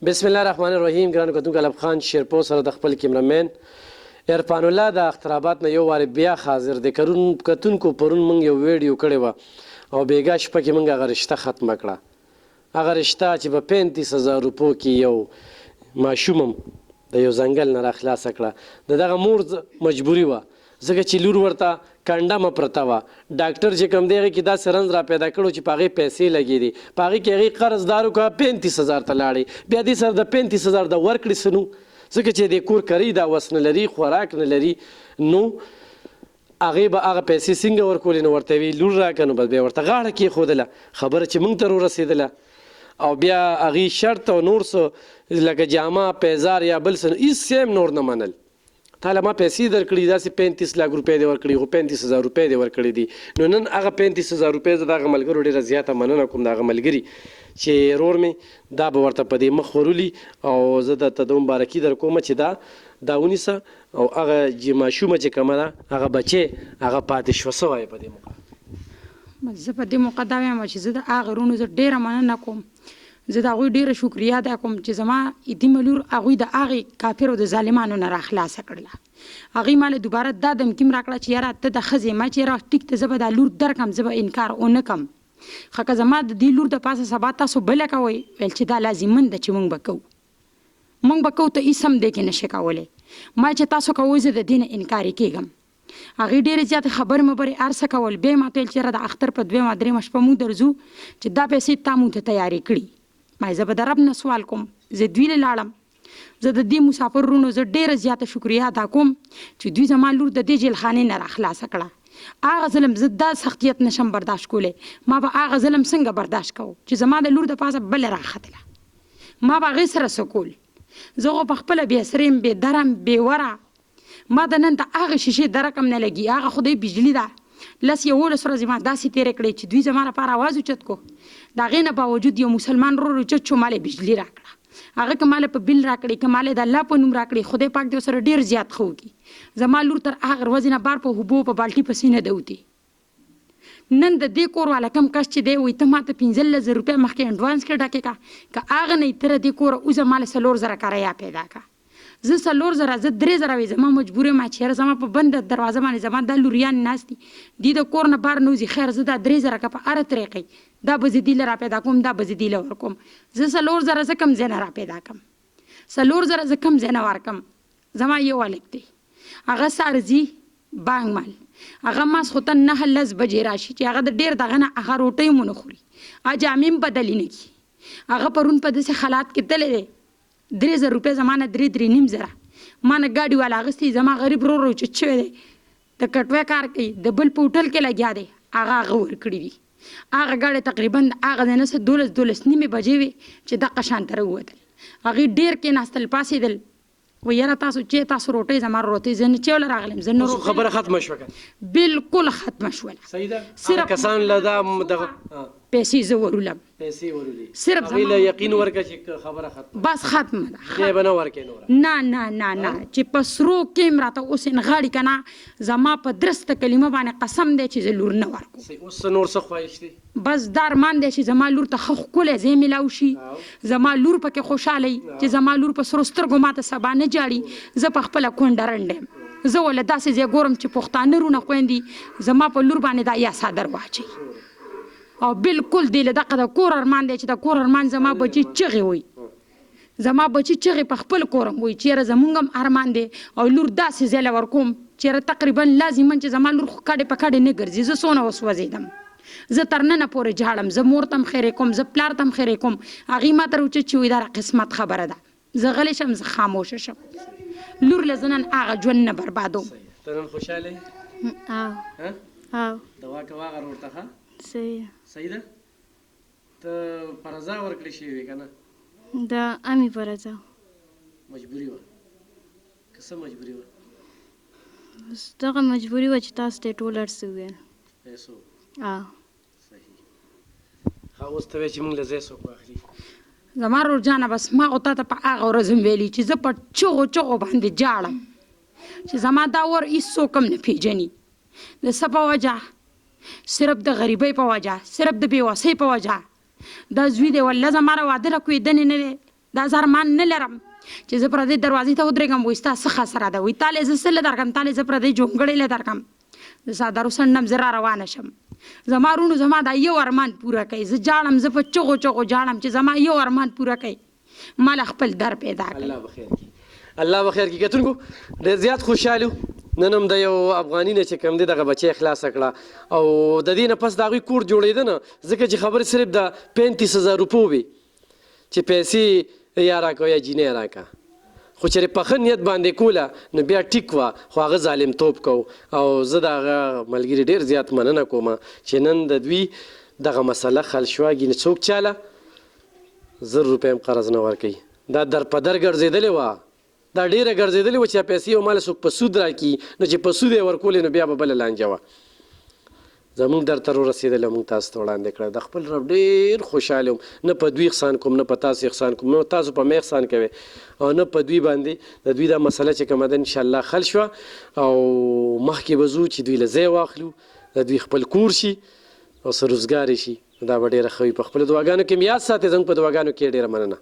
بسم الله الرحمن الرحیم. ګرانو کتونکو الب خان شیرپور سره د خپل کیمرمین عرفان الله د اخترابات نه یو وارې بیا حاضر دی. کتونکو پرون موږ یو ویډیو کړی وه او بیګا شپه کې موږ هغه رشته ختمه کړه. هغه رشته چې په 35,000 روپو کې یو ماشوم د یو ځنګل نه راخلاصه کړه. د دغه مور مجبوري وه ځکه چې لور ورته کنډمه پرته وه. ډاکټر چې کوم دی هغې کې داسې رنځ را پیدا کړو چې په هغې پیسې لګېدې. په هغې کې هغې قرضدار وکړه 35,000 ته لاړې. بیا دې سره د 35,000 د ورکړې څه نو ځکه چې دې کور کرۍ دا وس نه لري، خوراک نه لري، نو هغې به هغه پیسې څنګه ورکولې؟ نو ورته وي لور راکړه. نو بس بیا ورته غاړه کېښودله، خبره چې موږ ته ورسېدله. او بیا هغې شرط او نور څه لکه جامه پیزار یا بل څه هېڅ شی نور نه منل. تاله ما پیسې درکړي داسې 35 लाख روپۍ دې ورکړي، خو 35,000 روپۍ دې ورکړي دي. نو نن هغه 35,000 روپۍ زه د هغه ملګرو ډېره زیاته مننه کوم د هغه ملګري چې رور مې دا به ورته په دې مخ ورولي. او زه درته د مبارکي در کومه چې دا ونیسه او هغه ماشومه چې کومه ده هغه بچی هغه پاتې شوه. څه وایې په دې موقع؟ زه په دې موقع دا وایم چې زه د هغه وروڼو زه ډېره مننه کوم. زه د هغوی ډېره شکریه ادا کوم چې زما یتیمه لور هغوی د هغې کافرو د ظالمانو نه راخلاصه کړله. هغوی ما له دوباره دا دمکیم راکړه چې یاره ته د ښځې ما چې یاره ټیک ته زه به دا لور درکړم، زه به انکار ونه کړم. ښه که زما د دې لور د پاسه سبا تاسو بله کوئ ویل چې دا لازمن ده چې موږ به کوو، موږ به کوو، ته هېڅ هم دی کې نشي کولی. ما چې تاسو کوئ زه د دې نه انکارې کېږم. هغې ډېرې زیاتې خبرې مبرې هر څه کول. بیا یې ما ته ویل چې یاره د اختر په 2 او 3 شپه موږ درځو چې دا پیسې تا موږ ته تیارې کړي. ما زه به د رب نه سوال کوم، زه دوی له لاړم. زه د دې مسافر وروڼو زه ډېره زیاته شکریه ادا کوم چې دوی زما لور د دې جیلخانې نه راخلاصه کړه. هغه ظلم زه دا سختیت نشم برداشت کولی. ما به هغه ظلم څنګه برداشت کوو چې زما د لور د پاسه بله راختله، ما به هغې سره څه کول؟ زه خو په خپله بې سره یم، بې درم، بې وره. ما د نن د هغې شیشې درک هم نه لګي. هغه خدای بجلي ده 11 ورځې ما داسې تېرې کړې چې دوی زما لپاره اواز اوچت کو. د هغې نه باوجود یو مسلمان ورور اوچت شو، ما له بجلي راکړه. هغه که ما له په بل راکړې، که ما له د الله په نوم راکړې، خدای پاک دې ورسره ډېر زیات ښه وکړي. زما لور تر هغه ورځې نه بار په اوبو په بالټي پسې نه ده وتې. نن د دې کور والا کم کس چې دی وایي ته ما ته 15,000 روپۍ مخکې انډوانس کې ډکې کړه، که هغه نه یې ته دې کوره اوزه ما له 4,000 کرایه پیدا کړه. زه 4,000 زه 3,000 وي. زما مجبور یم چې یاره زما په بنده دروازه باندې زما دا لوریان ناست دي، دي د کور نه بار نه وځي. خیر زه دا 3,000 که په هره طریقې دا به زه دې له را پیدا کوم، دا به زه دې له ورکوم. زه 4,000 زه کم ځای نه را پیدا کړم، 4,000 زه کم ځای نه ورکړم. زما یو هلک دی، هغه سهار ځي بانګ مال، هغه ماسخوتن 9-10 بجې راشي چې هغه د ډېر دغه نه هغه روټۍ مو نه خوري، هغه جامې هم بدلې نه کړي. هغه پرون په داسې حالات کې تللی دی. 3,000 روپۍ زما نه 3,500 ما نه ګاډي والا اخیستی. زما غریب ورور اوچت شوی دی، د کټوۍ کار کوي، د بل په هوټل کې لګیا دی. هغه ورکړي دي. هغه ګاډی تقریبا هغه ځای نه څه 12-12 بجې وې چې دغه شان ته راووتل. هغې ډېر کېناستل، پاڅېدل، وایي یاره تاسو چې تاسو روټۍ زما روټۍ زه نه چېوله راغلم، زه نه خبره ختمه شوه که بلکل ختمه شوله. صحیح ده. هغه کسان له دا دغه پیسې زه ورولم، پیسې ورولي، صرف هغوی له یقین ورکړه چې خبره ختمه بس ختمه ده. دی به نه ورکړې نوره. نه نه نه نه چې په سرو کې م راته اوس نغاړي که نه، زما په درسته کلمه باندې قسم دی چې زه لور نه ورکوم. اوس نور څه خواهش دی؟ بس دا ارمان دی چې زما لور ته ښه ښکلی ځای میلاو شي، زما لور پکې خوشحاله وي، چې زما لور په سرو سترګو ماته سبا نه جاړي. زه په خپله کونډه رنډ یم، زه وله داسې ځای ګورم چې پښتانه رونه خویندې زما په لور باندې دا یا صادر واچوي. او بلکل دی له دغه د کور ارمان دی چې د کور ارمان زما بچي چغې وي، زما بچي چغې په خپل کورم وي چې یاره زمونږ هم ارمان دی او لور داسې ځای له ورکوم چې یاره تقریبا لازما چې زما لور خو کډې په کډې نه ګرځي. زه څونه وسوځېدم، زه تر ننه پورې جاړم، زه مور ته هم خیرې کوم، زه پلار ته هم خیرې کوم. هغې ما ته راوچت چې وایي دا قسمت خبره ده. زه غلی شم، زه خاموشه شم. لور له زه نن هغه ژوند نه بربادوم. ته نن خوشحاله یې؟ دوا کوه هغه ورور ته ښه؟ صحیح ده. ته په رضا ورکړې شوې وې که نه؟ د امي په رضا. مجبوري وه که څه مجبوري وه؟ دغه مجبوري وه چې تاسو ته یې ټول هر څه وویل. پیسو؟ صحیح. ښه اوس ته وایې چې موږ له ځای څوک واخلي؟ زما رور جانه بس ما خو تا ته په هغه ورځ هم ویلي چې زه په چغو چغو باندې جاړم چې زما دا ور هېڅوک هم نه پېژني. د څه په وجه؟ صرف د غریبۍ په وجه، صرف د بېوسۍ په وجه. دا زوی دی والله زما را واده راکوېدنې نه دی، دا زه ارمان نه لرم چې زه پردۍ دروازې ته ودرېږم وایي ستا څه خسره ده وایي تاله زه څه له درکړم تاله زه پردۍ جونګړې له درکړم د څادرو څنډم زه را روانه شم زما رونو زما دا یو ارمان پوره کوي زه جاړم زه په چغو چغو جاړم چې زما یو ارمان پوره کوي مال خپل در پیدا کړي الله بخیر کی الله بخیر کی کتونکو ډېر زیات خوشاله نن هم د یو افغاني نه چې کوم دی دغه بچی خلاص کړه او د دې نه پس د هغوی کور جوړېده نه ځکه چې خبرې صرف د 35,000 روپو وي چې پیسې یا راکړه یا جینۍ راکړه خو چې په ښه نیت باندې کوله نو بیا ټیک وه خو هغه ظالمتوب کو او زه د هغه ملګري ډېر زیات مننه کوم چې نن د دوی دغه مسله حل شوه ګینې څوک چاله 1,000 روپۍ هم قرض نه ورکوي دا در په در ګرځېدلې وه دا ډېره ګرځېدلې وه چې پیسې یو ماله څوک په سود راکړي نو چې په سود یې ورکولې نو بیا به بله لانجه وه زمونږ در ته ورسېدلی موږ تاسو ته وړاندې کړه د خپل رب ډېر خوشحاله وم نه په دوی احسان کوم نه په تاسو احسان کوم نه تاسو په مې احسان کوئ او نه په دوی باندې د دوی دا مسله چې کومه ده انشاءالله حل شوه او مخکې به ځو چې دوی له ځای واخلو د دوی خپل کور شي او څه روزګار یې شي دا به ډېره ښه وي په خپلو دعاګانو کې مې یاد ساتئ زموږ په دعاګانو کې ډېره مننه